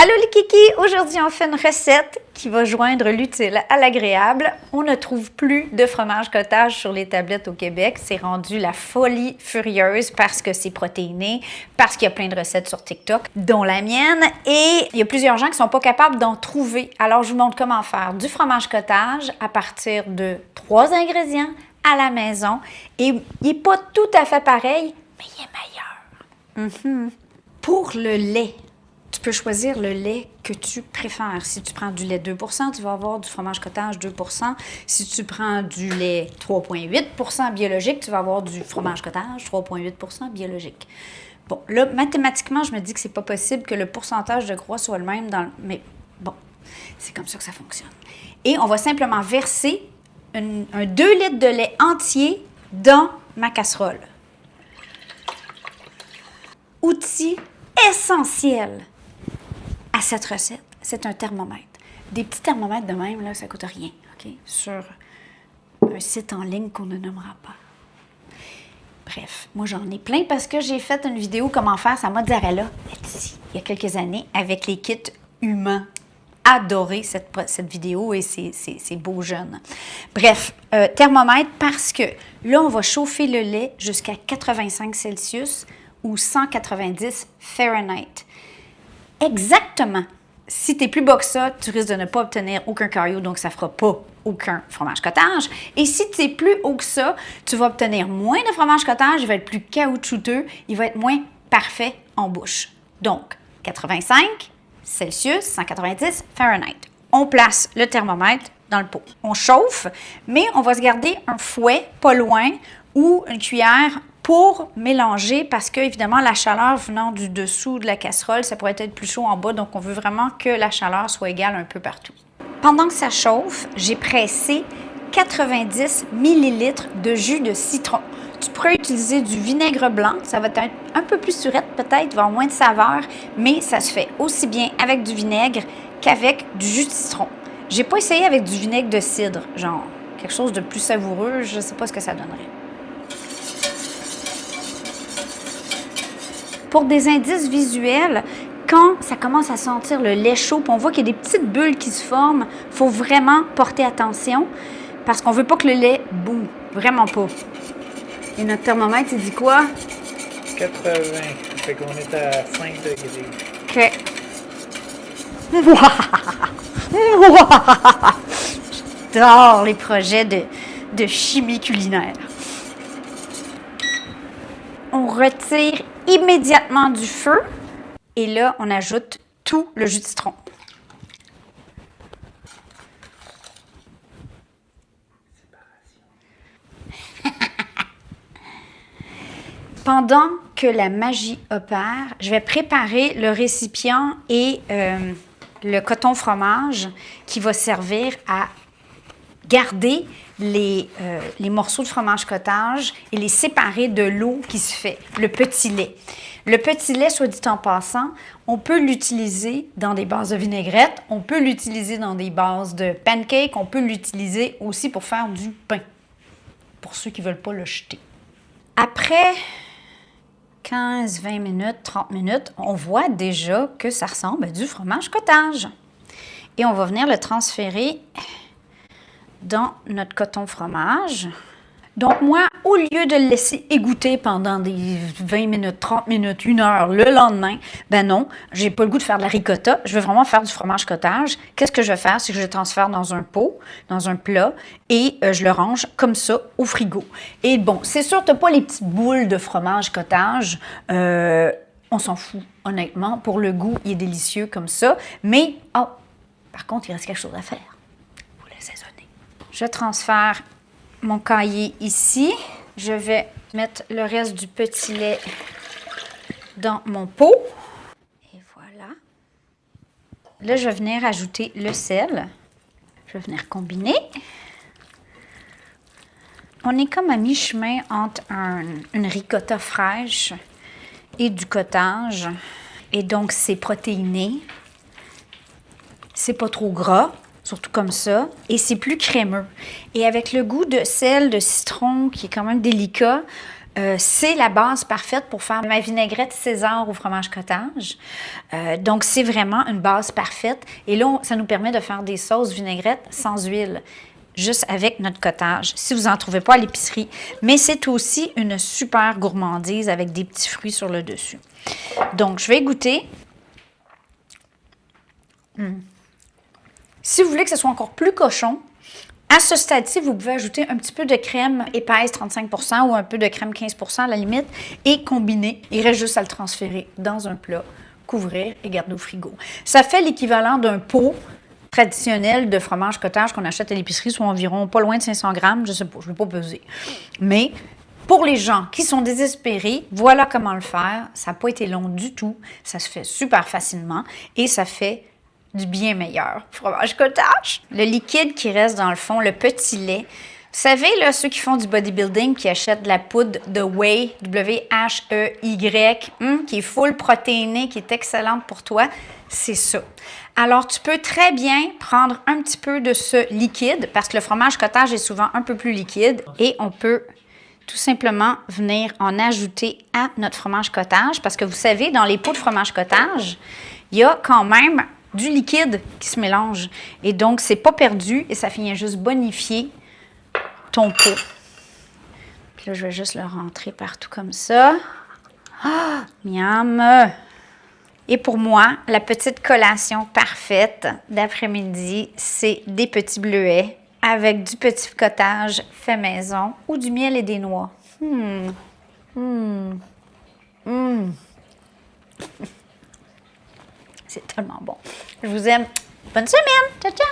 Allô les kikis! Aujourd'hui, on fait une recette qui va joindre l'utile à l'agréable. On ne trouve plus de fromage cottage sur les tablettes au Québec. C'est rendu la folie furieuse parce que c'est protéiné, parce qu'il y a plein de recettes sur TikTok, dont la mienne. Et il y a plusieurs gens qui ne sont pas capables d'en trouver. Alors, je vous montre comment faire du fromage cottage à partir de 3 ingrédients à la maison. Et il n'est pas tout à fait pareil, mais il est meilleur. Pour le lait, tu peux choisir le lait que tu préfères. Si tu prends du lait 2 %, tu vas avoir du fromage cottage 2 %. Si tu prends du lait 3,8 % biologique, tu vas avoir du fromage cottage 3,8 % biologique. Bon, là, mathématiquement, je me dis que c'est pas possible que le pourcentage de gras soit le même dans le... Mais bon, c'est comme ça que ça fonctionne. Et on va simplement verser un 2 litres de lait entier dans ma casserole. Outil essentiel à cette recette, c'est un thermomètre. Des petits thermomètres de même, là, ça ne coûte rien, OK? Sur un site en ligne qu'on ne nommera pas. Bref, moi, j'en ai plein parce que j'ai fait une vidéo comment faire sa mozzarella ici, il y a quelques années, avec les kits humains. Adoré cette vidéo et ces beaux jeunes. Bref, thermomètre parce que là, on va chauffer le lait jusqu'à 85 Celsius ou 190 Fahrenheit. Exactement. Si tu es plus bas que ça, tu risques de ne pas obtenir aucun caillou, donc ça ne fera pas aucun fromage cottage. Et si tu es plus haut que ça, tu vas obtenir moins de fromage cottage, il va être plus caoutchouteux, il va être moins parfait en bouche. Donc, 85 Celsius, 190 Fahrenheit. On place le thermomètre dans le pot. On chauffe, mais on va se garder un fouet pas loin ou une cuillère pour mélanger parce que, évidemment, la chaleur venant du dessous de la casserole, ça pourrait être plus chaud en bas, donc on veut vraiment que la chaleur soit égale un peu partout. Pendant que ça chauffe, j'ai pressé 90 ml de jus de citron. Tu pourrais utiliser du vinaigre blanc, ça va être un peu plus surette peut-être, il va avoir moins de saveur, mais ça se fait aussi bien avec du vinaigre qu'avec du jus de citron. J'ai pas essayé avec du vinaigre de cidre, genre quelque chose de plus savoureux, je sais pas ce que ça donnerait. Pour des indices visuels, quand ça commence à sentir le lait chaud, puis on voit qu'il y a des petites bulles qui se forment, il faut vraiment porter attention parce qu'on ne veut pas que le lait boue. Vraiment pas. Et notre thermomètre, il dit quoi? 80. Fait qu'on est à 5 degrés. OK. J'adore les projets de chimie culinaire. On retire immédiatement du feu et là, on ajoute tout le jus de citron. Pendant que la magie opère, je vais préparer le récipient et le coton fromage qui va servir à garder les morceaux de fromage cottage et les séparer de l'eau qui se fait, le petit lait. Le petit lait, soit dit en passant, on peut l'utiliser dans des bases de vinaigrette, on peut l'utiliser dans des bases de pancakes, on peut l'utiliser aussi pour faire du pain, pour ceux qui ne veulent pas le jeter. Après 15, 20 minutes, 30 minutes, on voit déjà que ça ressemble à du fromage cottage. Et on va venir le transférer dans notre coton fromage. Donc moi, au lieu de le laisser égoutter pendant des 20 minutes, 30 minutes, 1 heure le lendemain, ben non, j'ai pas le goût de faire de la ricotta, je veux vraiment faire du fromage cottage. Qu'est-ce que je vais faire? C'est que je le transfère dans un pot, dans un plat, et je le range comme ça au frigo. Et bon, c'est sûr, tu n'as pas les petites boules de fromage cottage, on s'en fout, honnêtement. Pour le goût, il est délicieux comme ça, mais, oh, par contre, il reste quelque chose à faire. Il faut l'assaisonner. Je transfère mon cahier ici. Je vais mettre le reste du petit lait dans mon pot. Et voilà. Là, je vais venir ajouter le sel. Je vais venir combiner. On est comme à mi-chemin entre une ricotta fraîche et du cottage. Et donc, c'est protéiné. C'est pas trop gras. Surtout comme ça, et c'est plus crémeux. Et avec le goût de sel, de citron, qui est quand même délicat, C'est la base parfaite pour faire ma vinaigrette César au fromage cottage. Donc, c'est vraiment une base parfaite. Et là, ça nous permet de faire des sauces vinaigrettes sans huile, juste avec notre cottage, si vous n'en trouvez pas à l'épicerie. Mais c'est aussi une super gourmandise avec des petits fruits sur le dessus. Donc, je vais goûter. Si vous voulez que ce soit encore plus cochon, à ce stade-ci, vous pouvez ajouter un petit peu de crème épaisse 35 % ou un peu de crème 15 % à la limite et combiner. Il reste juste à le transférer dans un plat, couvrir et garder au frigo. Ça fait l'équivalent d'un pot traditionnel de fromage cottage qu'on achète à l'épicerie, soit environ pas loin de 500 grammes, je ne sais pas, je ne vais pas peser. Mais pour les gens qui sont désespérés, voilà comment le faire. Ça n'a pas été long du tout, ça se fait super facilement et ça fait du bien meilleur fromage cottage. Le liquide qui reste dans le fond, le petit lait. Vous savez, là, ceux qui font du bodybuilding qui achètent de la poudre de whey, W-H-E-Y, qui est full protéinée, qui est excellente pour toi, c'est ça. Alors, tu peux très bien prendre un petit peu de ce liquide, parce que le fromage cottage est souvent un peu plus liquide, et on peut tout simplement venir en ajouter à notre fromage cottage, parce que vous savez, dans les pots de fromage cottage, il y a quand même du liquide qui se mélange. Et donc, c'est pas perdu et ça vient juste bonifier ton pot. Puis là, je vais juste le rentrer partout comme ça. Ah, miam! Et pour moi, la petite collation parfaite d'après-midi, c'est des petits bleuets avec du petit cottage fait maison ou du miel et des noix. C'est tellement bon. Je vous aime. Bonne semaine! Ciao, ciao!